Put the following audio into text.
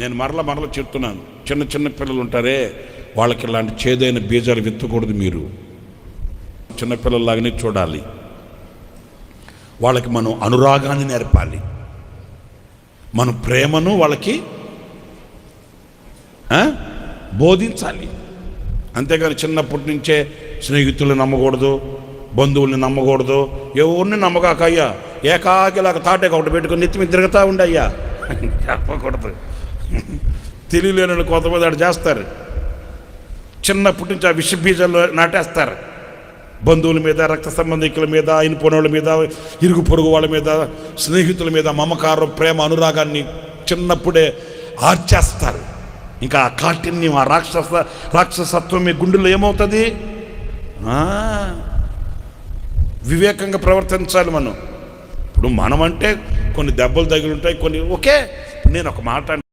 నేను మరల చెప్తున్నాను, చిన్న చిన్న పిల్లలు ఉంటారే, వాళ్ళకి ఇలాంటి చేదైన బీజాలు విత్తకూడదు. మీరు చిన్నపిల్లల్లాగానే చూడాలి. వాళ్ళకి మనం అనురాగాన్ని నేర్పాలి, మన ప్రేమను వాళ్ళకి బోధించాలి. అంతేగాని చిన్నప్పటి నుంచే స్నేహితుల్ని నమ్మకూడదు, బంధువుల్ని నమ్మకూడదు, ఎవరిని నమ్మకాక అయ్యా ఏకాకిలాగా తాటే ఒకటి పెట్టుకుని నెత్తి మీద తిరుగుతూ ఉండయ్యా చెప్పకూడదు. తెలియలేని కొంతమంది అటు చేస్తారు. చిన్నప్పటి నుంచి ఆ విష బీజాలు నాటేస్తారు. బంధువుల మీద, రక్త సంబంధికుల మీద, అయిన పోనోళ్ళ మీద, ఇరుగు పొరుగు వాళ్ళ మీద, స్నేహితుల మీద మమకారం, ప్రేమ, అనురాగాన్ని చిన్నప్పుడే ఆర్చేస్తారు. ఇంకా ఆ కాఠిన్యం, ఆ రాక్షసత్వం మీ గుండెల్లో ఏమవుతుంది? వివేకంగా ప్రవర్తించాలి మనం. ఇప్పుడు మనం అంటే కొన్ని దెబ్బలు తగిలి ఉంటాయి, కొన్ని ఓకే. నేను ఒక మాట